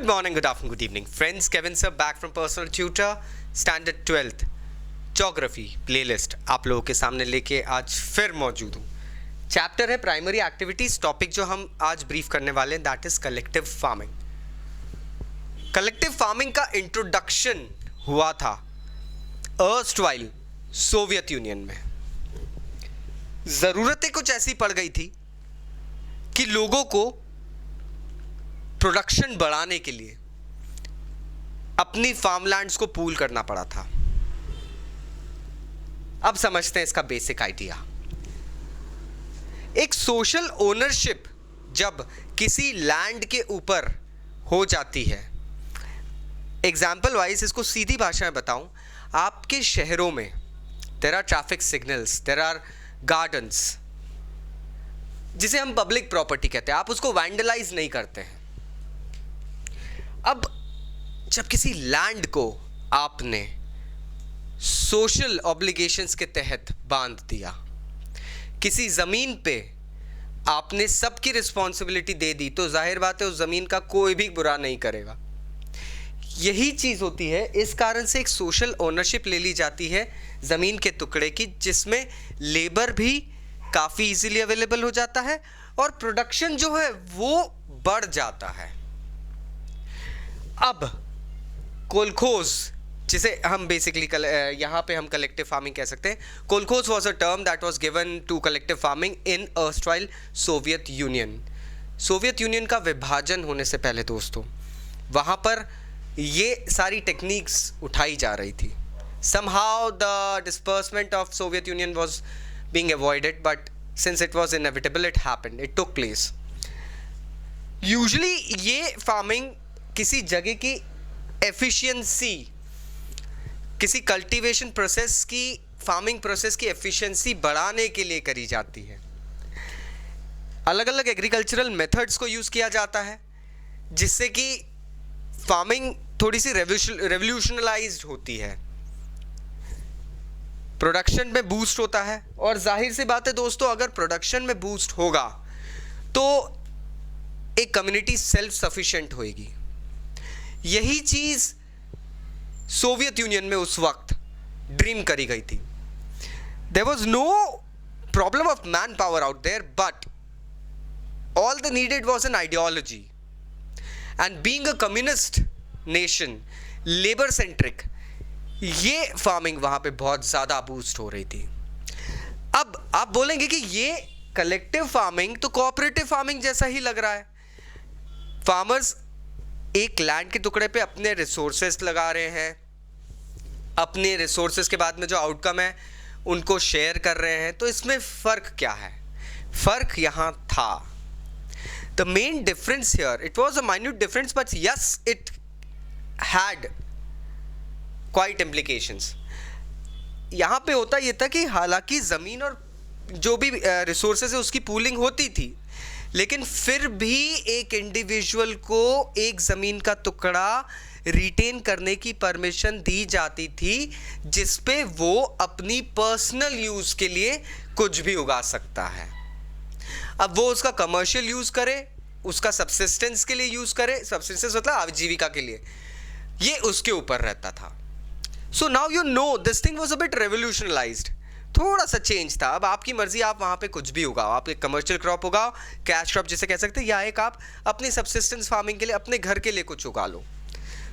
Good morning, good afternoon, good evening. Friends, Kevin sir back from Personal Tutor, Standard 12th, Geography playlist आप लोगों के सामने लेके आज फिर मौजूद हूँ. चैप्टर है प्राइमरी एक्टिविटीज. टॉपिक जो हम आज ब्रीफ करने वाले हैं that is collective farming. Collective farming का इंट्रोडक्शन हुआ था अर्स्टवाइल सोवियत यूनियन में. ज़रूरतें कुछ ऐसी पड़ गई थी कि लोगों को प्रोडक्शन बढ़ाने के लिए अपनी फार्मलैंड्स को पूल करना पड़ा था. अब समझते हैं इसका बेसिक आइडिया. एक सोशल ओनरशिप जब किसी लैंड के ऊपर हो जाती है, एग्जाम्पल वाइज इसको सीधी भाषा में बताऊं, आपके शहरों में there are traffic signals, there are gardens जिसे हम पब्लिक प्रॉपर्टी कहते हैं. आप उसको वैंडलाइज नहीं करते हैं. अब जब किसी लैंड को आपने सोशल ऑब्लिगेशंस के तहत बांध दिया, किसी ज़मीन पे आपने सबकी रिस्पॉन्सिबिलिटी दे दी, तो जाहिर बात है उस ज़मीन का कोई भी बुरा नहीं करेगा. यही चीज़ होती है. इस कारण से एक सोशल ओनरशिप ले ली जाती है ज़मीन के टुकड़े की, जिसमें लेबर भी काफ़ी इजीली अवेलेबल हो जाता है और प्रोडक्शन जो है वो बढ़ जाता है. अब कोलखोज, जिसे हम बेसिकली यहाँ पे हम कलेक्टिव फार्मिंग कह सकते हैं. Kolkhoz was a term that was given to collective farming in erstwhile Soviet Union. Soviet Union का विभाजन होने से पहले दोस्तों वहाँ पर ये सारी टेक्निक्स उठाई जा रही थी. somehow the disbursement of Soviet Union was being avoided, but since it was inevitable, it happened, it took place. Usually ये फार्मिंग किसी जगह की एफिशिएंसी, किसी कल्टीवेशन प्रोसेस की, फार्मिंग प्रोसेस की एफिशिएंसी बढ़ाने के लिए करी जाती है. अलग अलग एग्रीकल्चरल मेथड्स को यूज़ किया जाता है जिससे कि फार्मिंग थोड़ी सी रेवोल्यूशनलाइज्ड होती है, प्रोडक्शन में बूस्ट होता है. और जाहिर सी बात है दोस्तों, अगर प्रोडक्शन में बूस्ट होगा तो एक कम्युनिटी सेल्फ सफिशिएंट होएगी. यही चीज़ सोवियत यूनियन में उस वक्त ड्रीम करी गई थी. There was no problem of man power out there, but all the needed was an ideology. And being a communist nation, labour centric, ये फार्मिंग वहाँ पे बहुत ज़्यादा बूस्ट हो रही थी. अब आप बोलेंगे कि ये कलेक्टिव फार्मिंग तो कोऑपरेटिव फार्मिंग जैसा ही लग रहा है. फार्मर्स एक लैंड के टुकड़े पे अपने रिसोर्सेस लगा रहे हैं, अपने रिसोर्सेस के बाद में जो आउटकम है उनको शेयर कर रहे हैं. तो इसमें फ़र्क क्या है? फ़र्क यहाँ था. The main difference here, it was a minute difference, but yes, it had quite implications. यहाँ पे होता ये था कि हालांकि ज़मीन और जो भी रिसोर्सेज है उसकी पूलिंग होती थी, लेकिन फिर भी एक इंडिविजुअल को एक ज़मीन का टुकड़ा रिटेन करने की परमिशन दी जाती थी जिस पे वो अपनी पर्सनल यूज़ के लिए कुछ भी उगा सकता है. अब वो उसका कमर्शियल यूज़ करे, उसका सब्सिस्टेंस के लिए यूज़ करे, सब्सिस्टेंस मतलब आजीविका के लिए, ये उसके ऊपर रहता था. So now you know this thing was a bit revolutionized. थोड़ा सा चेंज था. अब आपकी मर्जी, आप वहाँ पे कुछ भी उगाओ, आप एक कमर्शियल क्रॉप उगाओ, कैश क्रॉप जिसे कह सकते हैं, या एक आप अपनी सब्सिस्टेंस फार्मिंग के लिए अपने घर के लिए कुछ उगा लो.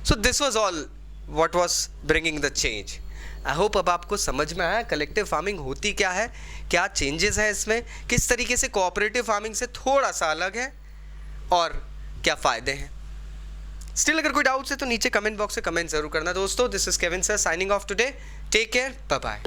So this was all what was bringing the change. I hope अब आपको समझ में आया कलेक्टिव फार्मिंग होती क्या है, क्या चेंजेस है इसमें, किस तरीके से कोऑपरेटिव फार्मिंग से थोड़ा सा अलग है और क्या फ़ायदे हैं. स्टिल अगर कोई डाउट्स है तो नीचे कमेंट बॉक्स में कमेंट जरूर करना दोस्तों. This is Kevin sir signing off today. Take care, bye bye.